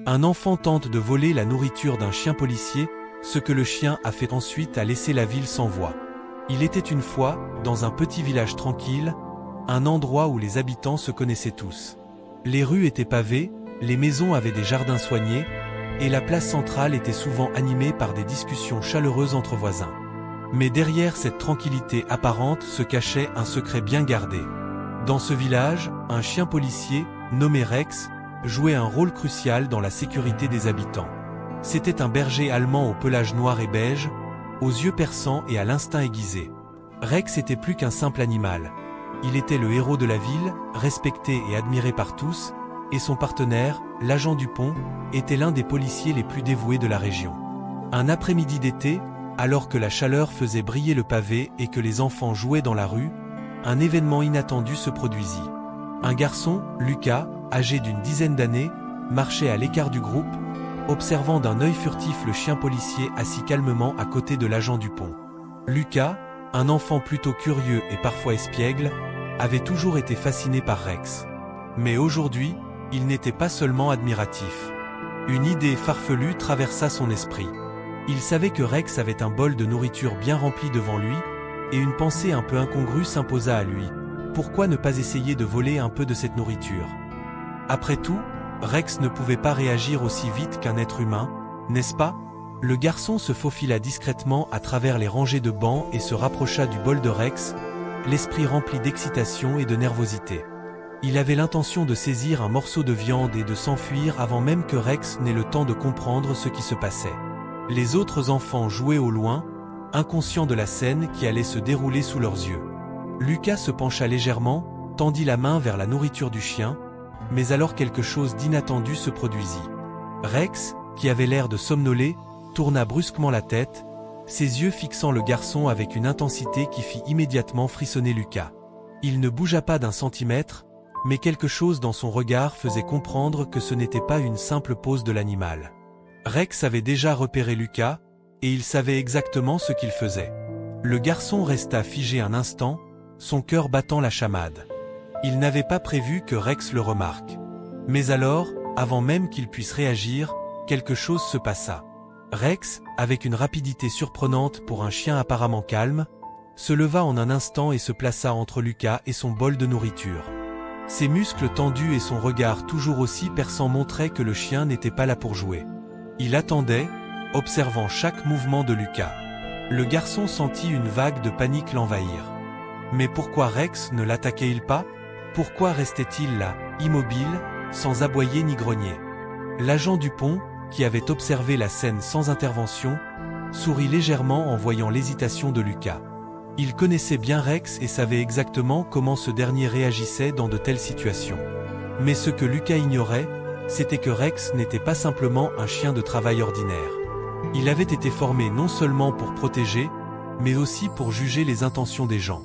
Un enfant tente de voler la nourriture d'un chien policier, ce que le chien a fait ensuite a laissé la ville sans voix. Il était une fois, dans un petit village tranquille, un endroit où les habitants se connaissaient tous. Les rues étaient pavées, les maisons avaient des jardins soignés, et la place centrale était souvent animée par des discussions chaleureuses entre voisins. Mais derrière cette tranquillité apparente se cachait un secret bien gardé. Dans ce village, un chien policier, nommé Rex, jouait un rôle crucial dans la sécurité des habitants. C'était un berger allemand au pelage noir et beige, aux yeux perçants et à l'instinct aiguisé. Rex était plus qu'un simple animal. Il était le héros de la ville, respecté et admiré par tous, et son partenaire, l'agent Dupont, était l'un des policiers les plus dévoués de la région. Un après-midi d'été, alors que la chaleur faisait briller le pavé et que les enfants jouaient dans la rue, un événement inattendu se produisit. Un garçon, Lucas, âgé d'une dizaine d'années, marchait à l'écart du groupe, observant d'un œil furtif le chien policier assis calmement à côté de l'agent Dupont. Lucas, un enfant plutôt curieux et parfois espiègle, avait toujours été fasciné par Rex. Mais aujourd'hui, il n'était pas seulement admiratif. Une idée farfelue traversa son esprit. Il savait que Rex avait un bol de nourriture bien rempli devant lui, et une pensée un peu incongrue s'imposa à lui. Pourquoi ne pas essayer de voler un peu de cette nourriture? Après tout, Rex ne pouvait pas réagir aussi vite qu'un être humain, n'est-ce pas? Le garçon se faufila discrètement à travers les rangées de bancs et se rapprocha du bol de Rex, l'esprit rempli d'excitation et de nervosité. Il avait l'intention de saisir un morceau de viande et de s'enfuir avant même que Rex n'ait le temps de comprendre ce qui se passait. Les autres enfants jouaient au loin, inconscients de la scène qui allait se dérouler sous leurs yeux. Lucas se pencha légèrement, tendit la main vers la nourriture du chien, mais alors quelque chose d'inattendu se produisit. Rex, qui avait l'air de somnoler, tourna brusquement la tête, ses yeux fixant le garçon avec une intensité qui fit immédiatement frissonner Lucas. Il ne bougea pas d'un centimètre, mais quelque chose dans son regard faisait comprendre que ce n'était pas une simple pose de l'animal. Rex avait déjà repéré Lucas, et il savait exactement ce qu'il faisait. Le garçon resta figé un instant, son cœur battant la chamade. Il n'avait pas prévu que Rex le remarque. Mais alors, avant même qu'il puisse réagir, quelque chose se passa. Rex, avec une rapidité surprenante pour un chien apparemment calme, se leva en un instant et se plaça entre Lucas et son bol de nourriture. Ses muscles tendus et son regard toujours aussi perçant montraient que le chien n'était pas là pour jouer. Il attendait, observant chaque mouvement de Lucas. Le garçon sentit une vague de panique l'envahir. Mais pourquoi Rex ne l'attaquait-il pas? Pourquoi restait-il là, immobile, sans aboyer ni grogner? L'agent Dupont, qui avait observé la scène sans intervention, sourit légèrement en voyant l'hésitation de Lucas. Il connaissait bien Rex et savait exactement comment ce dernier réagissait dans de telles situations. Mais ce que Lucas ignorait, c'était que Rex n'était pas simplement un chien de travail ordinaire. Il avait été formé non seulement pour protéger, mais aussi pour juger les intentions des gens.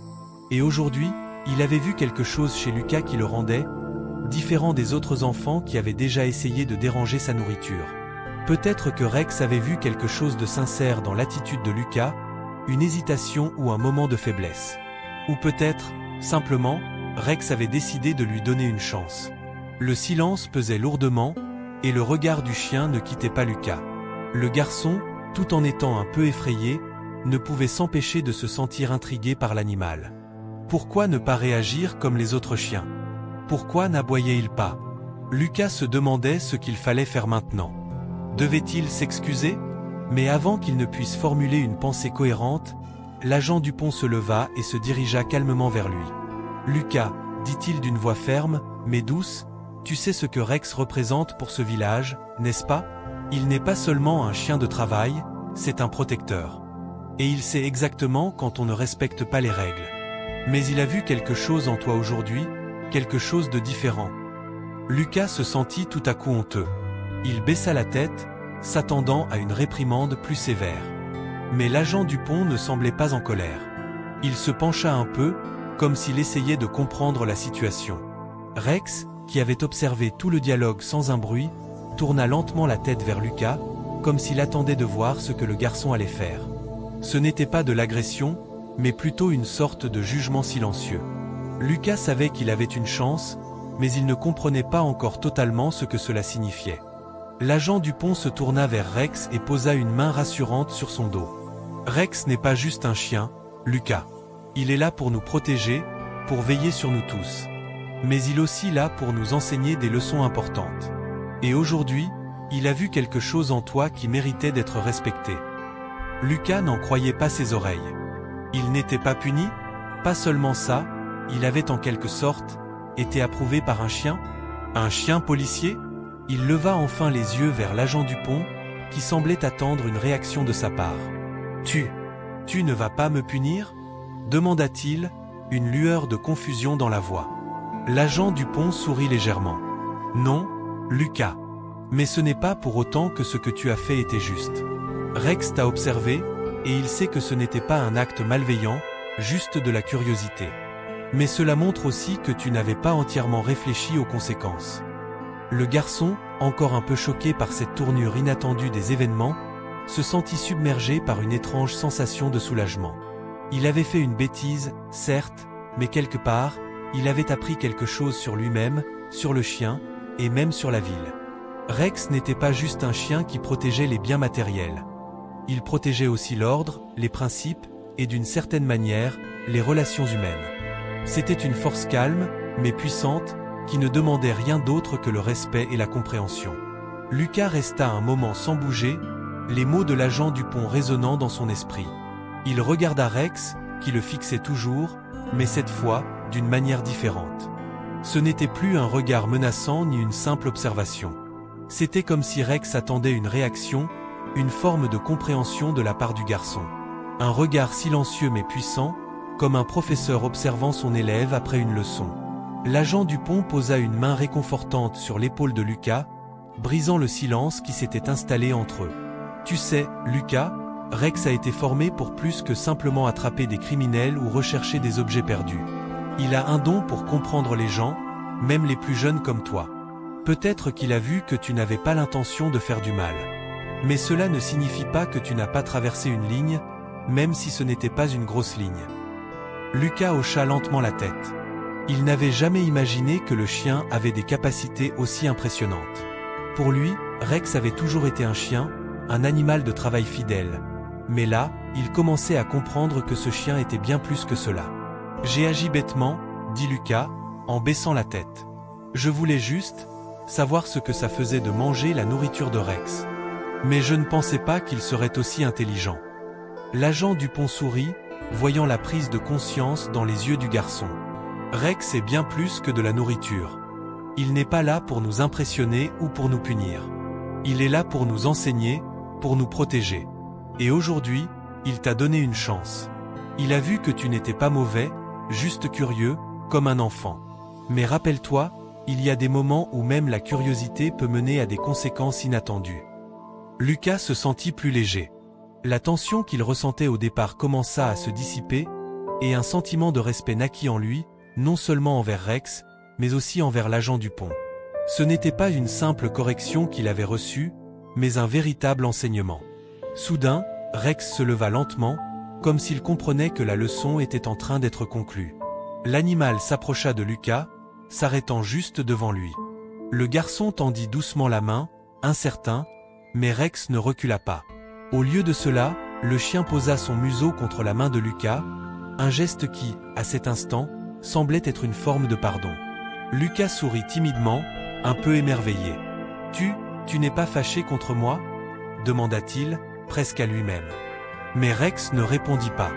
Et aujourd'hui, il avait vu quelque chose chez Lucas qui le rendait différent des autres enfants qui avaient déjà essayé de déranger sa nourriture. Peut-être que Rex avait vu quelque chose de sincère dans l'attitude de Lucas, une hésitation ou un moment de faiblesse. Ou peut-être, simplement, Rex avait décidé de lui donner une chance. Le silence pesait lourdement, et le regard du chien ne quittait pas Lucas. Le garçon, tout en étant un peu effrayé, ne pouvait s'empêcher de se sentir intrigué par l'animal. Pourquoi ne pas réagir comme les autres chiens? Pourquoi n'aboyait-il pas? Lucas se demandait ce qu'il fallait faire maintenant. Devait-il s'excuser? Mais avant qu'il ne puisse formuler une pensée cohérente, l'agent Dupont se leva et se dirigea calmement vers lui. « Lucas, dit-il d'une voix ferme, mais douce, tu sais ce que Rex représente pour ce village, n'est-ce pas? Il n'est pas seulement un chien de travail, c'est un protecteur. Et il sait exactement quand on ne respecte pas les règles. Mais il a vu quelque chose en toi aujourd'hui, quelque chose de différent. » Lucas se sentit tout à coup honteux. Il baissa la tête, s'attendant à une réprimande plus sévère. Mais l'agent Dupont ne semblait pas en colère. Il se pencha un peu, comme s'il essayait de comprendre la situation. Rex, qui avait observé tout le dialogue sans un bruit, tourna lentement la tête vers Lucas, comme s'il attendait de voir ce que le garçon allait faire. Ce n'était pas de l'agression, mais plutôt une sorte de jugement silencieux. Lucas savait qu'il avait une chance, mais il ne comprenait pas encore totalement ce que cela signifiait. L'agent Dupont se tourna vers Rex et posa une main rassurante sur son dos. Rex n'est pas juste un chien, Lucas. Il est là pour nous protéger, pour veiller sur nous tous. Mais il est aussi là pour nous enseigner des leçons importantes. Et aujourd'hui, il a vu quelque chose en toi qui méritait d'être respecté. Lucas n'en croyait pas ses oreilles. Il n'était pas puni, pas seulement ça, il avait en quelque sorte été approuvé par un chien. Un chien policier? Il leva enfin les yeux vers l'agent Dupont, qui semblait attendre une réaction de sa part. Tu ne vas pas me punir? Demanda-t-il, une lueur de confusion dans la voix. L'agent Dupont sourit légèrement. Non, Lucas. Mais ce n'est pas pour autant que ce que tu as fait était juste. Rex t'a observé, et il sait que ce n'était pas un acte malveillant, juste de la curiosité. Mais cela montre aussi que tu n'avais pas entièrement réfléchi aux conséquences. Le garçon, encore un peu choqué par cette tournure inattendue des événements, se sentit submergé par une étrange sensation de soulagement. Il avait fait une bêtise, certes, mais quelque part, il avait appris quelque chose sur lui-même, sur le chien, et même sur la ville. Rex n'était pas juste un chien qui protégeait les biens matériels. Il protégeait aussi l'ordre, les principes, et d'une certaine manière, les relations humaines. C'était une force calme, mais puissante, qui ne demandait rien d'autre que le respect et la compréhension. Lucas resta un moment sans bouger, les mots de l'agent Dupont résonnant dans son esprit. Il regarda Rex, qui le fixait toujours, mais cette fois, d'une manière différente. Ce n'était plus un regard menaçant ni une simple observation. C'était comme si Rex attendait une réaction, une forme de compréhension de la part du garçon. Un regard silencieux mais puissant, comme un professeur observant son élève après une leçon. L'agent Dupont posa une main réconfortante sur l'épaule de Lucas, brisant le silence qui s'était installé entre eux. Tu sais, Lucas, Rex a été formé pour plus que simplement attraper des criminels ou rechercher des objets perdus. Il a un don pour comprendre les gens, même les plus jeunes comme toi. Peut-être qu'il a vu que tu n'avais pas l'intention de faire du mal. Mais cela ne signifie pas que tu n'as pas traversé une ligne, même si ce n'était pas une grosse ligne. Lucas hocha lentement la tête. Il n'avait jamais imaginé que le chien avait des capacités aussi impressionnantes. Pour lui, Rex avait toujours été un chien, un animal de travail fidèle. Mais là, il commençait à comprendre que ce chien était bien plus que cela. « J'ai agi bêtement, » dit Lucas, en baissant la tête. « Je voulais juste savoir ce que ça faisait de manger la nourriture de Rex. Mais je ne pensais pas qu'il serait aussi intelligent. » L'agent Dupont sourit, voyant la prise de conscience dans les yeux du garçon. Rex est bien plus que de la nourriture. Il n'est pas là pour nous impressionner ou pour nous punir. Il est là pour nous enseigner, pour nous protéger. Et aujourd'hui, il t'a donné une chance. Il a vu que tu n'étais pas mauvais, juste curieux, comme un enfant. Mais rappelle-toi, il y a des moments où même la curiosité peut mener à des conséquences inattendues. Lucas se sentit plus léger. La tension qu'il ressentait au départ commença à se dissiper, et un sentiment de respect naquit en lui, non seulement envers Rex, mais aussi envers l'agent Dupont. Ce n'était pas une simple correction qu'il avait reçue, mais un véritable enseignement. Soudain, Rex se leva lentement, comme s'il comprenait que la leçon était en train d'être conclue. L'animal s'approcha de Lucas, s'arrêtant juste devant lui. Le garçon tendit doucement la main, incertain, mais Rex ne recula pas. Au lieu de cela, le chien posa son museau contre la main de Lucas, un geste qui, à cet instant, semblait être une forme de pardon. Lucas sourit timidement, un peu émerveillé. « Tu n'es pas fâché contre moi ?» demanda-t-il, presque à lui-même. Mais Rex ne répondit pas.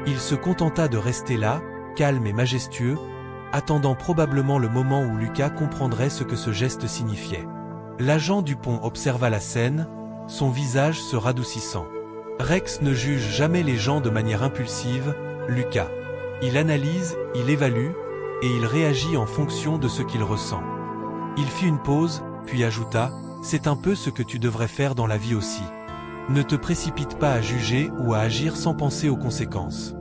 Il se contenta de rester là, calme et majestueux, attendant probablement le moment où Lucas comprendrait ce que ce geste signifiait. L'agent Dupont observa la scène, son visage se radoucissant. Rex ne juge jamais les gens de manière impulsive, Lucas. Il analyse, il évalue, et il réagit en fonction de ce qu'il ressent. Il fit une pause, puis ajouta, « C'est un peu ce que tu devrais faire dans la vie aussi. Ne te précipite pas à juger ou à agir sans penser aux conséquences. »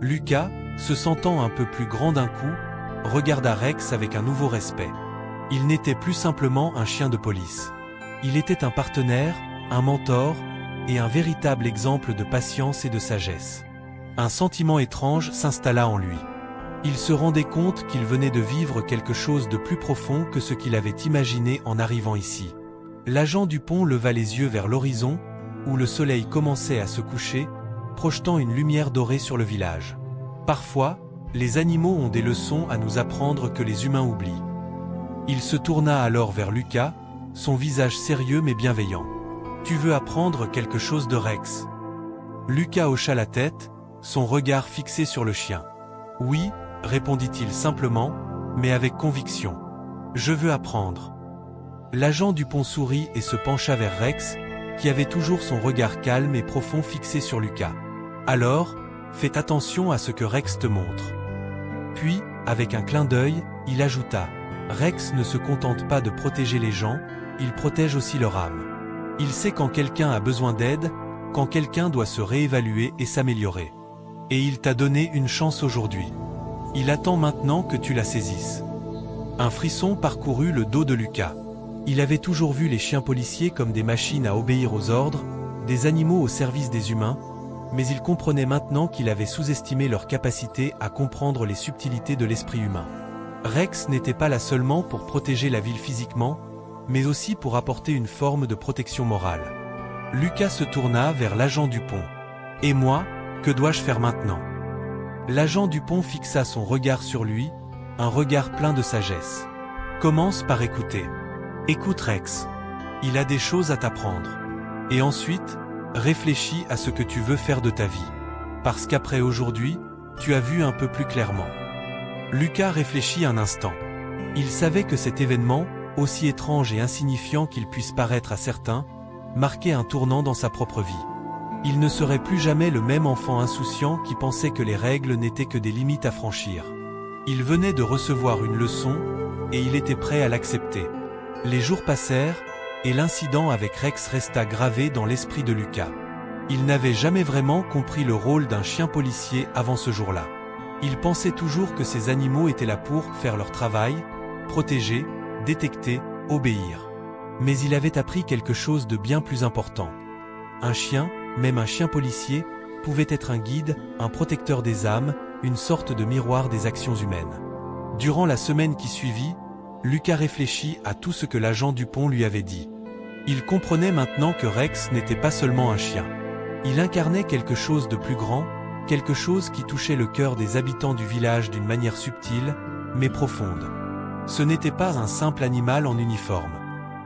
Lucas, se sentant un peu plus grand d'un coup, regarda Rex avec un nouveau respect. Il n'était plus simplement un chien de police. Il était un partenaire, un mentor, et un véritable exemple de patience et de sagesse. Un sentiment étrange s'installa en lui. Il se rendait compte qu'il venait de vivre quelque chose de plus profond que ce qu'il avait imaginé en arrivant ici. L'agent Dupont leva les yeux vers l'horizon, où le soleil commençait à se coucher, projetant une lumière dorée sur le village. Parfois, les animaux ont des leçons à nous apprendre que les humains oublient. Il se tourna alors vers Lucas, son visage sérieux mais bienveillant. « Tu veux apprendre quelque chose de Rex ?» Lucas hocha la tête, son regard fixé sur le chien. « Oui, » répondit-il simplement, mais avec conviction. « Je veux apprendre. » L'agent Dupont sourit et se pencha vers Rex, qui avait toujours son regard calme et profond fixé sur Lucas. « Alors, fais attention à ce que Rex te montre. » Puis, avec un clin d'œil, il ajouta « Rex ne se contente pas de protéger les gens, il protège aussi leur âme. Il sait quand quelqu'un a besoin d'aide, quand quelqu'un doit se réévaluer et s'améliorer. Et il t'a donné une chance aujourd'hui. Il attend maintenant que tu la saisisses. » Un frisson parcourut le dos de Lucas. Il avait toujours vu les chiens policiers comme des machines à obéir aux ordres, des animaux au service des humains, mais il comprenait maintenant qu'il avait sous-estimé leur capacité à comprendre les subtilités de l'esprit humain. Rex n'était pas là seulement pour protéger la ville physiquement, mais aussi pour apporter une forme de protection morale. Lucas se tourna vers l'agent Dupont. « Et moi, que dois-je faire maintenant ?» L'agent Dupont fixa son regard sur lui, un regard plein de sagesse. « Commence par écouter. Écoute Rex. Il a des choses à t'apprendre. Et ensuite, réfléchis à ce que tu veux faire de ta vie. Parce qu'après aujourd'hui, tu as vu un peu plus clairement. » Lucas réfléchit un instant. Il savait que cet événement, aussi étrange et insignifiant qu'il puisse paraître à certains, marquait un tournant dans sa propre vie. Il ne serait plus jamais le même enfant insouciant qui pensait que les règles n'étaient que des limites à franchir. Il venait de recevoir une leçon, et il était prêt à l'accepter. Les jours passèrent, et l'incident avec Rex resta gravé dans l'esprit de Lucas. Il n'avait jamais vraiment compris le rôle d'un chien policier avant ce jour-là. Il pensait toujours que ces animaux étaient là pour faire leur travail, protéger, détecter, obéir. Mais il avait appris quelque chose de bien plus important. Un chien, même un chien policier, pouvait être un guide, un protecteur des âmes, une sorte de miroir des actions humaines. Durant la semaine qui suivit, Lucas réfléchit à tout ce que l'agent Dupont lui avait dit. Il comprenait maintenant que Rex n'était pas seulement un chien. Il incarnait quelque chose de plus grand, quelque chose qui touchait le cœur des habitants du village d'une manière subtile, mais profonde. Ce n'était pas un simple animal en uniforme.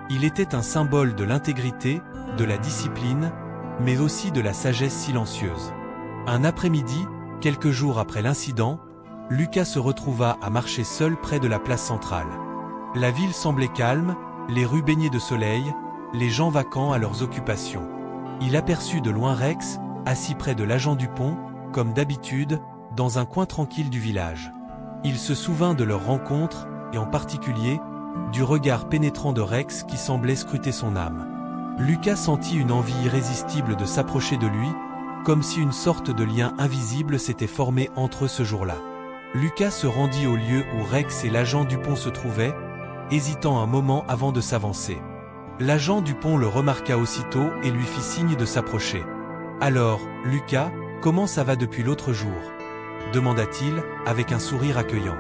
Il était un symbole de l'intégrité, de la discipline, mais aussi de la sagesse silencieuse. Un après-midi, quelques jours après l'incident, Lucas se retrouva à marcher seul près de la place centrale. La ville semblait calme, les rues baignées de soleil, les gens vacants à leurs occupations. Il aperçut de loin Rex, assis près de l'agent Dupont, comme d'habitude, dans un coin tranquille du village. Il se souvint de leur rencontre, et en particulier, du regard pénétrant de Rex qui semblait scruter son âme. Lucas sentit une envie irrésistible de s'approcher de lui, comme si une sorte de lien invisible s'était formé entre eux ce jour-là. Lucas se rendit au lieu où Rex et l'agent Dupont se trouvaient, hésitant un moment avant de s'avancer. L'agent Dupont le remarqua aussitôt et lui fit signe de s'approcher. « Alors, Lucas, comment ça va depuis l'autre jour ?» demanda-t-il, avec un sourire accueillant.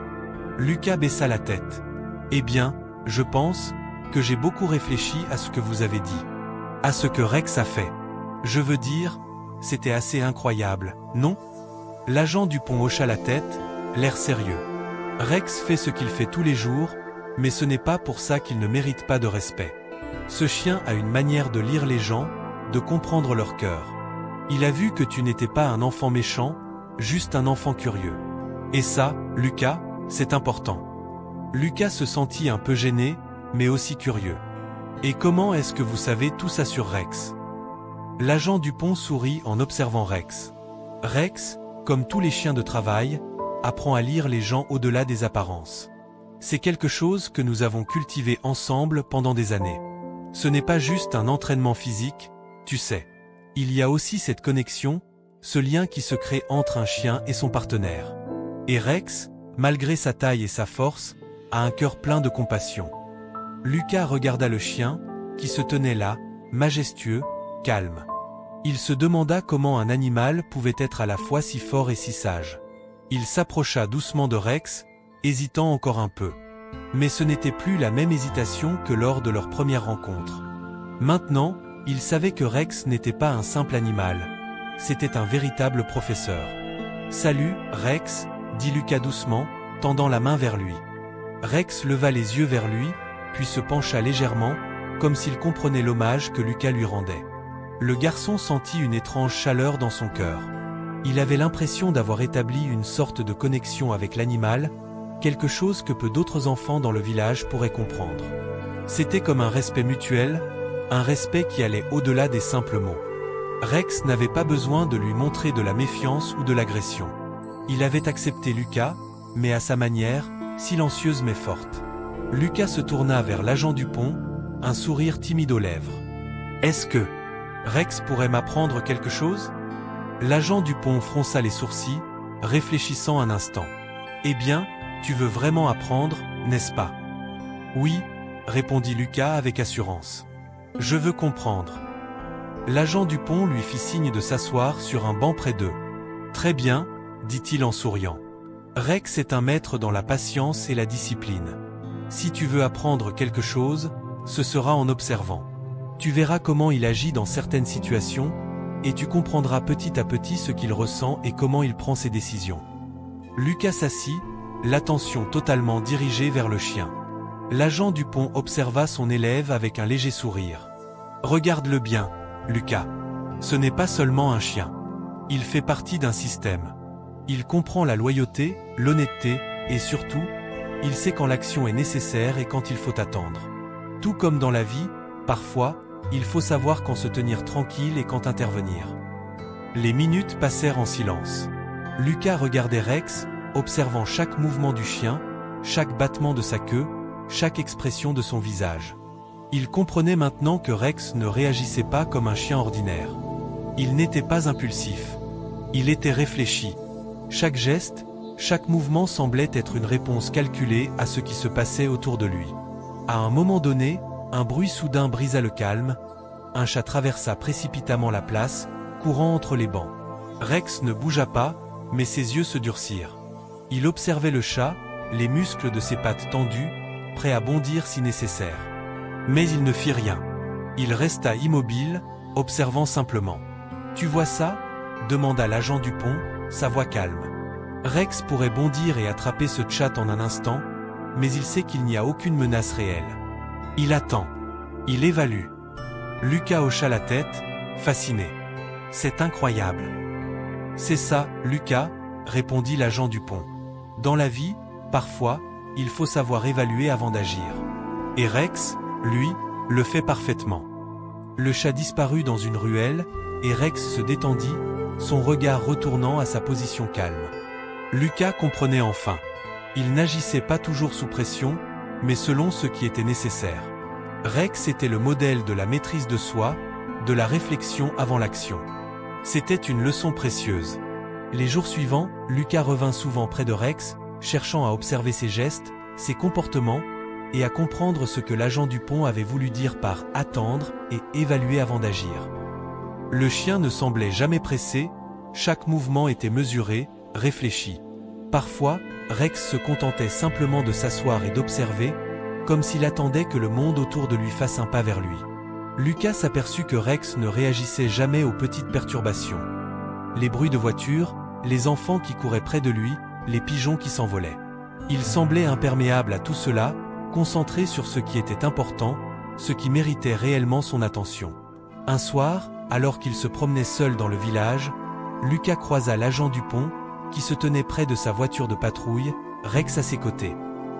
Lucas baissa la tête. « Eh bien, je pense que j'ai beaucoup réfléchi à ce que vous avez dit. À ce que Rex a fait. Je veux dire, c'était assez incroyable, non ?» L'agent Dupont hocha la tête, l'air sérieux. « Rex fait ce qu'il fait tous les jours, mais ce n'est pas pour ça qu'il ne mérite pas de respect. Ce chien a une manière de lire les gens, de comprendre leur cœur. Il a vu que tu n'étais pas un enfant méchant, juste un enfant curieux. Et ça, Lucas, c'est important. » Lucas se sentit un peu gêné, mais aussi curieux. « Et comment est-ce que vous savez tout ça sur Rex ?» L'agent Dupont sourit en observant Rex. Rex, comme tous les chiens de travail, apprend à lire les gens au-delà des apparences. C'est quelque chose que nous avons cultivé ensemble pendant des années. Ce n'est pas juste un entraînement physique, tu sais. Il y a aussi cette connexion, ce lien qui se crée entre un chien et son partenaire. Et Rex, malgré sa taille et sa force, a un cœur plein de compassion. Lucas regarda le chien, qui se tenait là, majestueux, calme. Il se demanda comment un animal pouvait être à la fois si fort et si sage. Il s'approcha doucement de Rex, hésitant encore un peu. Mais ce n'était plus la même hésitation que lors de leur première rencontre. Maintenant, il savait que Rex n'était pas un simple animal. C'était un véritable professeur. « Salut, Rex » dit Lucas doucement, tendant la main vers lui. Rex leva les yeux vers lui, puis se pencha légèrement, comme s'il comprenait l'hommage que Lucas lui rendait. Le garçon sentit une étrange chaleur dans son cœur. Il avait l'impression d'avoir établi une sorte de connexion avec l'animal, quelque chose que peu d'autres enfants dans le village pourraient comprendre. C'était comme un respect mutuel, un respect qui allait au-delà des simples mots. Rex n'avait pas besoin de lui montrer de la méfiance ou de l'agression. Il avait accepté Lucas, mais à sa manière, silencieuse mais forte. Lucas se tourna vers l'agent Dupont, un sourire timide aux lèvres. « Est-ce que Rex pourrait m'apprendre quelque chose ?» L'agent Dupont fronça les sourcils, réfléchissant un instant. « Eh bien, tu veux vraiment apprendre, n'est-ce pas ?»« Oui, » répondit Lucas avec assurance. « Je veux comprendre. » L'agent Dupont lui fit signe de s'asseoir sur un banc près d'eux. « Très bien, » dit-il en souriant. « Rex est un maître dans la patience et la discipline. Si tu veux apprendre quelque chose, ce sera en observant. Tu verras comment il agit dans certaines situations, et tu comprendras petit à petit ce qu'il ressent et comment il prend ses décisions. » Lucas s'assit, l'attention totalement dirigée vers le chien. L'agent Dupont observa son élève avec un léger sourire. « Regarde-le bien, Lucas. Ce n'est pas seulement un chien. Il fait partie d'un système. Il comprend la loyauté, l'honnêteté, et surtout, il sait quand l'action est nécessaire et quand il faut attendre. Tout comme dans la vie, parfois, il faut savoir quand se tenir tranquille et quand intervenir. » Les minutes passèrent en silence. Lucas regardait Rex, observant chaque mouvement du chien, chaque battement de sa queue, chaque expression de son visage. Il comprenait maintenant que Rex ne réagissait pas comme un chien ordinaire. Il n'était pas impulsif. Il était réfléchi. Chaque geste, chaque mouvement semblait être une réponse calculée à ce qui se passait autour de lui. À un moment donné, un bruit soudain brisa le calme. Un chat traversa précipitamment la place, courant entre les bancs. Rex ne bougea pas, mais ses yeux se durcirent. Il observait le chat, les muscles de ses pattes tendues, prêt à bondir si nécessaire. Mais il ne fit rien. Il resta immobile, observant simplement. « Tu vois ça ?» demanda l'agent Dupont, sa voix calme. Rex pourrait bondir et attraper ce chat en un instant, mais il sait qu'il n'y a aucune menace réelle. Il attend. Il évalue. Lucas hocha la tête, fasciné. « C'est incroyable. »« C'est ça, Lucas, » répondit l'agent Dupont. « Dans la vie, parfois, il faut savoir évaluer avant d'agir. Et Rex, lui, le fait parfaitement. » Le chat disparut dans une ruelle, et Rex se détendit, son regard retournant à sa position calme. Lucas comprenait enfin. Il n'agissait pas toujours sous pression, mais selon ce qui était nécessaire. Rex était le modèle de la maîtrise de soi, de la réflexion avant l'action. C'était une leçon précieuse. Les jours suivants, Lucas revint souvent près de Rex, cherchant à observer ses gestes, ses comportements, et à comprendre ce que l'agent Dupont avait voulu dire par « attendre » et « évaluer avant d'agir ». Le chien ne semblait jamais pressé, chaque mouvement était mesuré, réfléchi. Parfois, Rex se contentait simplement de s'asseoir et d'observer, comme s'il attendait que le monde autour de lui fasse un pas vers lui. Lucas s'aperçut que Rex ne réagissait jamais aux petites perturbations. Les bruits de voitures, les enfants qui couraient près de lui, les pigeons qui s'envolaient. Il semblait imperméable à tout cela, concentré sur ce qui était important, ce qui méritait réellement son attention. Un soir, alors qu'il se promenait seul dans le village, Lucas croisa l'agent Dupont, qui se tenait près de sa voiture de patrouille, Rex à ses côtés.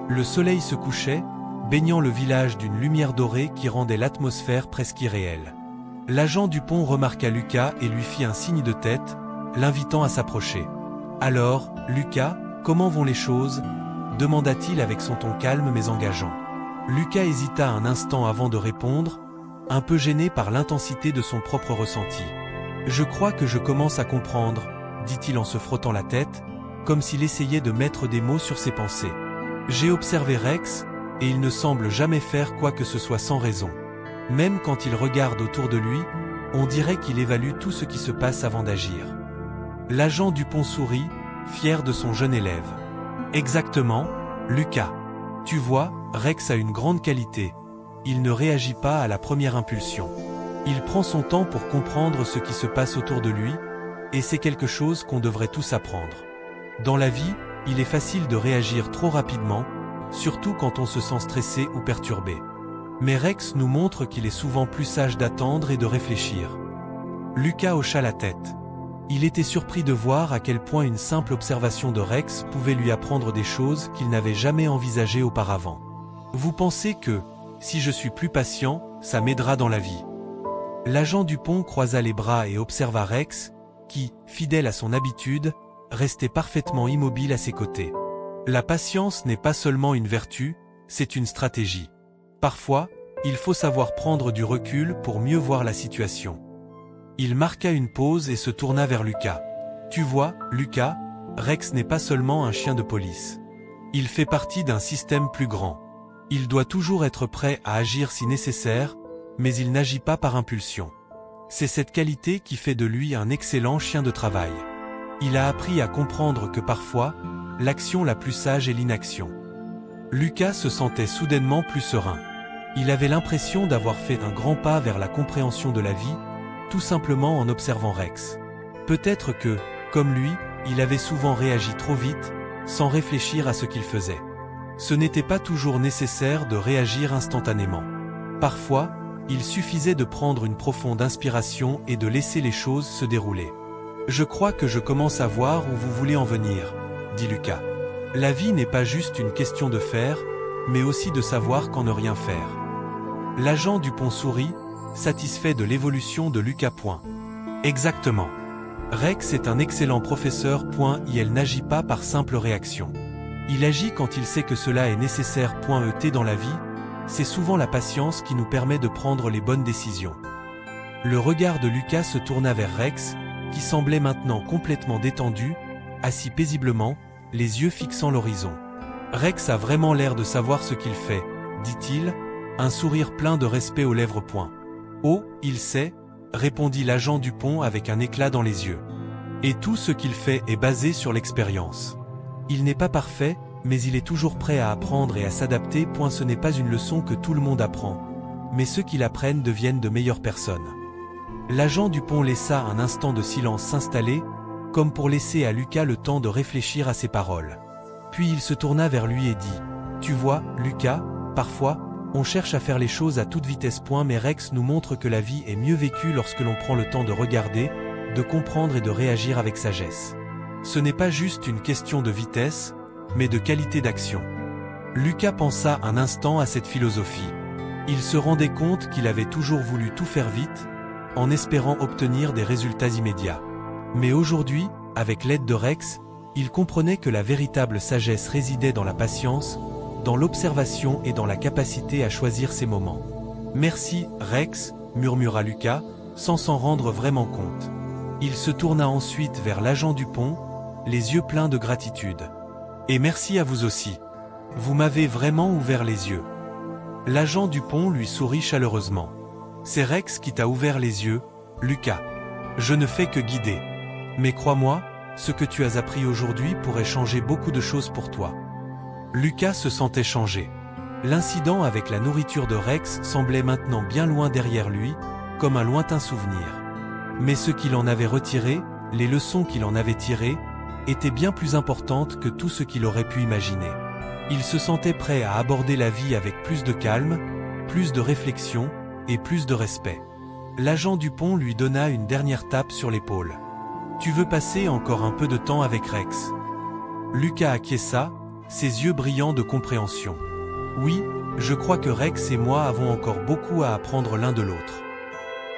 Le soleil se couchait, baignant le village d'une lumière dorée qui rendait l'atmosphère presque irréelle. L'agent Dupont remarqua Lucas et lui fit un signe de tête, l'invitant à s'approcher. « Alors, Lucas, comment vont les choses ?» demanda-t-il avec son ton calme mais engageant. Lucas hésita un instant avant de répondre, un peu gêné par l'intensité de son propre ressenti. « Je crois que je commence à comprendre », dit-il en se frottant la tête, comme s'il essayait de mettre des mots sur ses pensées. « J'ai observé Rex, et il ne semble jamais faire quoi que ce soit sans raison. Même quand il regarde autour de lui, on dirait qu'il évalue tout ce qui se passe avant d'agir. » L'agent Dupont sourit, fier de son jeune élève. « Exactement, Lucas. Tu vois, Rex a une grande qualité. il ne réagit pas à la première impulsion. Il prend son temps pour comprendre ce qui se passe autour de lui, et c'est quelque chose qu'on devrait tous apprendre. Dans la vie, il est facile de réagir trop rapidement, surtout quand on se sent stressé ou perturbé. Mais Rex nous montre qu'il est souvent plus sage d'attendre et de réfléchir. Lucas hocha la tête. Il était surpris de voir à quel point une simple observation de Rex pouvait lui apprendre des choses qu'il n'avait jamais envisagées auparavant. Vous pensez que, si je suis plus patient, ça m'aidera dans la vie? L'agent Dupont croisa les bras et observa Rex, qui, fidèle à son habitude, restait parfaitement immobile à ses côtés. La patience n'est pas seulement une vertu, c'est une stratégie. Parfois, il faut savoir prendre du recul pour mieux voir la situation. Il marqua une pause et se tourna vers Lucas. Tu vois, Lucas, Rex n'est pas seulement un chien de police. Il fait partie d'un système plus grand. Il doit toujours être prêt à agir si nécessaire, mais il n'agit pas par impulsion. C'est cette qualité qui fait de lui un excellent chien de travail. Il a appris à comprendre que parfois, l'action la plus sage est l'inaction. Lucas se sentait soudainement plus serein. Il avait l'impression d'avoir fait un grand pas vers la compréhension de la vie, tout simplement en observant Rex. Peut-être que, comme lui, il avait souvent réagi trop vite, sans réfléchir à ce qu'il faisait. Ce n'était pas toujours nécessaire de réagir instantanément. Parfois, il suffisait de prendre une profonde inspiration et de laisser les choses se dérouler. « Je crois que je commence à voir où vous voulez en venir, » dit Lucas. « La vie n'est pas juste une question de faire, mais aussi de savoir qu'en ne rien faire. » L'agent Dupont sourit, satisfait de l'évolution de Lucas. Exactement. Rex est un excellent professeur. Il n'agit pas par simple réaction. Il agit quand il sait que cela est nécessaire. Dans la vie, c'est souvent la patience qui nous permet de prendre les bonnes décisions. Le regard de Lucas se tourna vers Rex, qui semblait maintenant complètement détendu, assis paisiblement, les yeux fixant l'horizon. Rex a vraiment l'air de savoir ce qu'il fait, dit-il, un sourire plein de respect aux lèvres. Oh, il sait, répondit l'agent Dupont avec un éclat dans les yeux. Et tout ce qu'il fait est basé sur l'expérience. Il n'est pas parfait, mais il est toujours prêt à apprendre et à s'adapter. Ce n'est pas une leçon que tout le monde apprend, mais ceux qui l'apprennent deviennent de meilleures personnes. L'agent Dupont laissa un instant de silence s'installer, comme pour laisser à Lucas le temps de réfléchir à ses paroles. Puis il se tourna vers lui et dit « Tu vois, Lucas, parfois, on cherche à faire les choses à toute vitesse. Mais Rex nous montre que la vie est mieux vécue lorsque l'on prend le temps de regarder, de comprendre et de réagir avec sagesse. Ce n'est pas juste une question de vitesse, mais de qualité d'action. » Lucas pensa un instant à cette philosophie. Il se rendait compte qu'il avait toujours voulu tout faire vite, en espérant obtenir des résultats immédiats. Mais aujourd'hui, avec l'aide de Rex, il comprenait que la véritable sagesse résidait dans la patience, dans l'observation et dans la capacité à choisir ses moments. « Merci, Rex, » murmura Lucas, sans s'en rendre vraiment compte. Il se tourna ensuite vers l'agent Dupont, les yeux pleins de gratitude. « Et merci à vous aussi. Vous m'avez vraiment ouvert les yeux. » L'agent Dupont lui sourit chaleureusement. « C'est Rex qui t'a ouvert les yeux, Lucas. Je ne fais que guider. Mais crois-moi, ce que tu as appris aujourd'hui pourrait changer beaucoup de choses pour toi. » Lucas se sentait changé. L'incident avec la nourriture de Rex semblait maintenant bien loin derrière lui, comme un lointain souvenir. Mais ce qu'il en avait retiré, les leçons qu'il en avait tirées, étaient bien plus importantes que tout ce qu'il aurait pu imaginer. Il se sentait prêt à aborder la vie avec plus de calme, plus de réflexion et plus de respect. L'agent Dupont lui donna une dernière tape sur l'épaule. « Tu veux passer encore un peu de temps avec Rex ?» Lucas acquiesça, ses yeux brillants de compréhension. « Oui, je crois que Rex et moi avons encore beaucoup à apprendre l'un de l'autre. »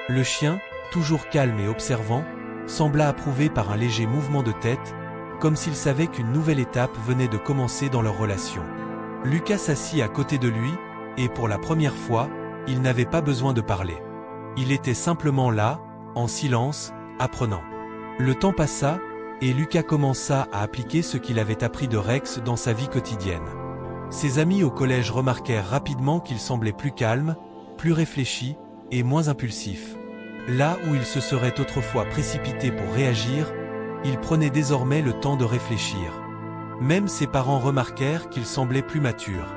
Le chien, toujours calme et observant, sembla approuver par un léger mouvement de tête, comme s'il savait qu'une nouvelle étape venait de commencer dans leur relation. Lucas s'assit à côté de lui, et pour la première fois, il n'avait pas besoin de parler. Il était simplement là, en silence, apprenant. Le temps passa, et Lucas commença à appliquer ce qu'il avait appris de Rex dans sa vie quotidienne. Ses amis au collège remarquèrent rapidement qu'il semblait plus calme, plus réfléchi, et moins impulsif. Là où il se serait autrefois précipité pour réagir, il prenait désormais le temps de réfléchir. Même ses parents remarquèrent qu'il semblait plus mature.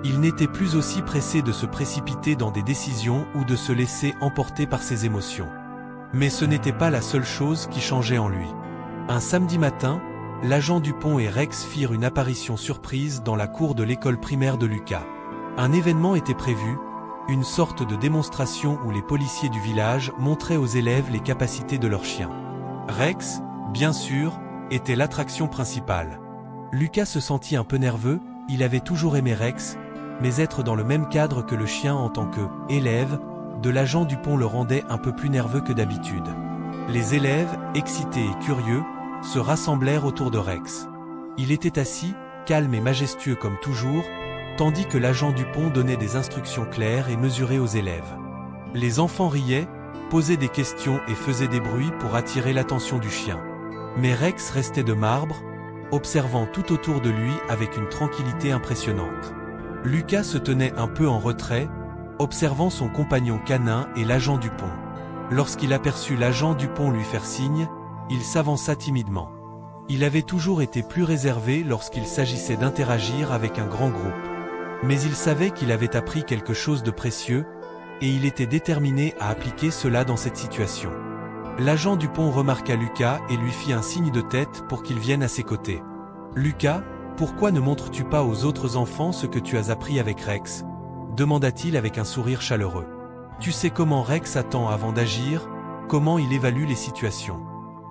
Il n'était plus aussi pressé de se précipiter dans des décisions ou de se laisser emporter par ses émotions. Mais ce n'était pas la seule chose qui changeait en lui. Un samedi matin, l'agent Dupont et Rex firent une apparition surprise dans la cour de l'école primaire de Lucas. Un événement était prévu, une sorte de démonstration où les policiers du village montraient aux élèves les capacités de leur chien. Rex, bien sûr, était l'attraction principale. Lucas se sentit un peu nerveux, il avait toujours aimé Rex, mais être dans le même cadre que le chien en tant qu'élève de l'agent Dupont le rendait un peu plus nerveux que d'habitude. Les élèves, excités et curieux, se rassemblèrent autour de Rex. Il était assis, calme et majestueux comme toujours, tandis que l'agent Dupont donnait des instructions claires et mesurées aux élèves. Les enfants riaient, posaient des questions et faisaient des bruits pour attirer l'attention du chien. Mais Rex restait de marbre, observant tout autour de lui avec une tranquillité impressionnante. Lucas se tenait un peu en retrait, observant son compagnon canin et l'agent Dupont. Lorsqu'il aperçut l'agent Dupont lui faire signe, il s'avança timidement. Il avait toujours été plus réservé lorsqu'il s'agissait d'interagir avec un grand groupe. Mais il savait qu'il avait appris quelque chose de précieux, et il était déterminé à appliquer cela dans cette situation. L'agent Dupont remarqua Lucas et lui fit un signe de tête pour qu'il vienne à ses côtés. « Lucas, pourquoi ne montres-tu pas aux autres enfants ce que tu as appris avec Rex ?» demanda-t-il avec un sourire chaleureux. « Tu sais comment Rex attend avant d'agir, comment il évalue les situations.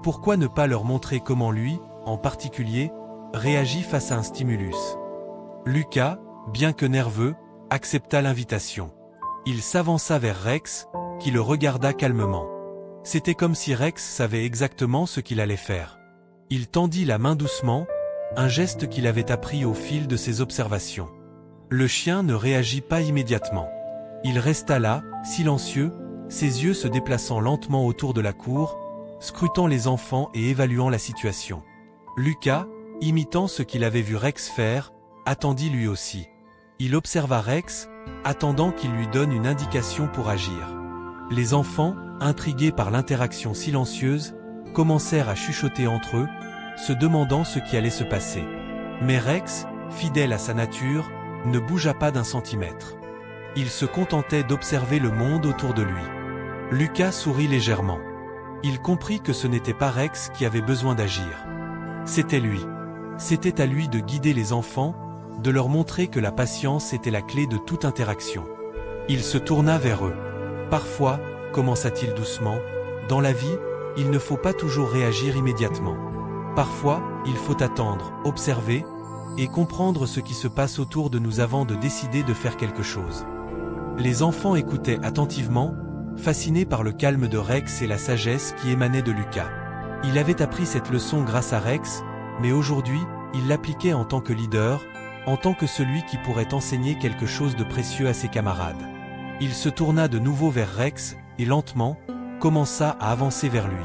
Pourquoi ne pas leur montrer comment lui, en particulier, réagit face à un stimulus ?» Lucas, bien que nerveux, accepta l'invitation. Il s'avança vers Rex, qui le regarda calmement. C'était comme si Rex savait exactement ce qu'il allait faire. Il tendit la main doucement, un geste qu'il avait appris au fil de ses observations. Le chien ne réagit pas immédiatement. Il resta là, silencieux, ses yeux se déplaçant lentement autour de la cour, scrutant les enfants et évaluant la situation. Lucas, imitant ce qu'il avait vu Rex faire, attendit lui aussi. Il observa Rex, attendant qu'il lui donne une indication pour agir. Les enfants, intrigués par l'interaction silencieuse, commencèrent à chuchoter entre eux, se demandant ce qui allait se passer. Mais Rex, fidèle à sa nature, ne bougea pas d'un centimètre. Il se contentait d'observer le monde autour de lui. Lucas sourit légèrement. Il comprit que ce n'était pas Rex qui avait besoin d'agir. C'était lui. C'était à lui de guider les enfants, de leur montrer que la patience était la clé de toute interaction. Il se tourna vers eux. « Parfois, commença-t-il doucement, dans la vie, il ne faut pas toujours réagir immédiatement. Parfois, il faut attendre, observer, et comprendre ce qui se passe autour de nous avant de décider de faire quelque chose. » Les enfants écoutaient attentivement, fascinés par le calme de Rex et la sagesse qui émanait de Lucas. Il avait appris cette leçon grâce à Rex, mais aujourd'hui, il l'appliquait en tant que leader, en tant que celui qui pourrait enseigner quelque chose de précieux à ses camarades. Il se tourna de nouveau vers Rex, et lentement, commença à avancer vers lui.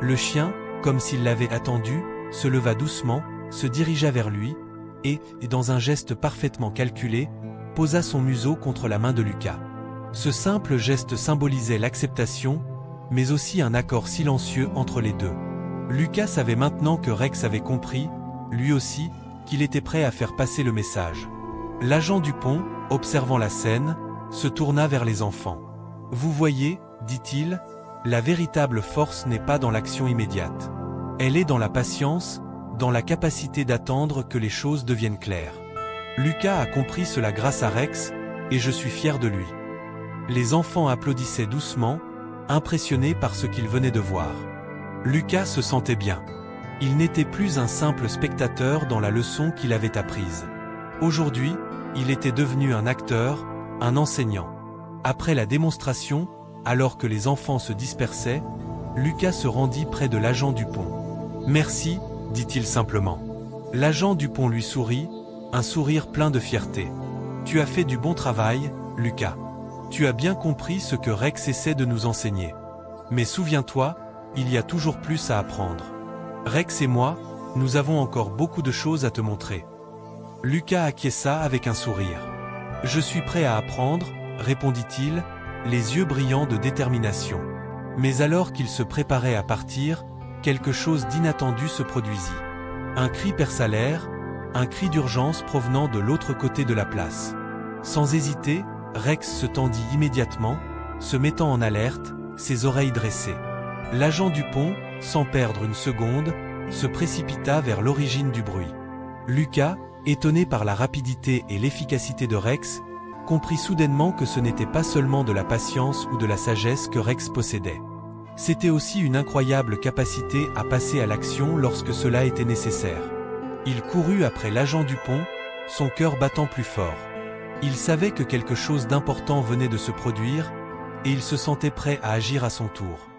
Le chien, comme s'il l'avait attendu, se leva doucement, se dirigea vers lui, et, dans un geste parfaitement calculé, posa son museau contre la main de Lucas. Ce simple geste symbolisait l'acceptation, mais aussi un accord silencieux entre les deux. Lucas savait maintenant que Rex avait compris, lui aussi, qu'il était prêt à faire passer le message. L'agent Dupont, observant la scène, se tourna vers les enfants. « Vous voyez, dit-il, la véritable force n'est pas dans l'action immédiate. Elle est dans la patience, dans la capacité d'attendre que les choses deviennent claires. Lucas a compris cela grâce à Rex, et je suis fier de lui. » Les enfants applaudissaient doucement, impressionnés par ce qu'ils venaient de voir. Lucas se sentait bien. Il n'était plus un simple spectateur dans la leçon qu'il avait apprise. Aujourd'hui, il était devenu un acteur, un enseignant. Après la démonstration, alors que les enfants se dispersaient, Lucas se rendit près de l'agent Dupont. « Merci, dit-il simplement. » L'agent Dupont lui sourit, un sourire plein de fierté. « Tu as fait du bon travail, Lucas. Tu as bien compris ce que Rex essaie de nous enseigner. Mais souviens-toi, il y a toujours plus à apprendre. Rex et moi, nous avons encore beaucoup de choses à te montrer. » Lucas acquiesça avec un sourire. « Je suis prêt à apprendre, » répondit-il, les yeux brillants de détermination. Mais alors qu'il se préparait à partir, quelque chose d'inattendu se produisit. Un cri perça l'air, un cri d'urgence provenant de l'autre côté de la place. Sans hésiter, Rex se tendit immédiatement, se mettant en alerte, ses oreilles dressées. L'agent Dupont, sans perdre une seconde, se précipita vers l'origine du bruit. Lucas, étonné par la rapidité et l'efficacité de Rex, comprit soudainement que ce n'était pas seulement de la patience ou de la sagesse que Rex possédait. C'était aussi une incroyable capacité à passer à l'action lorsque cela était nécessaire. Il courut après l'agent Dupont, son cœur battant plus fort. Il savait que quelque chose d'important venait de se produire, et il se sentait prêt à agir à son tour.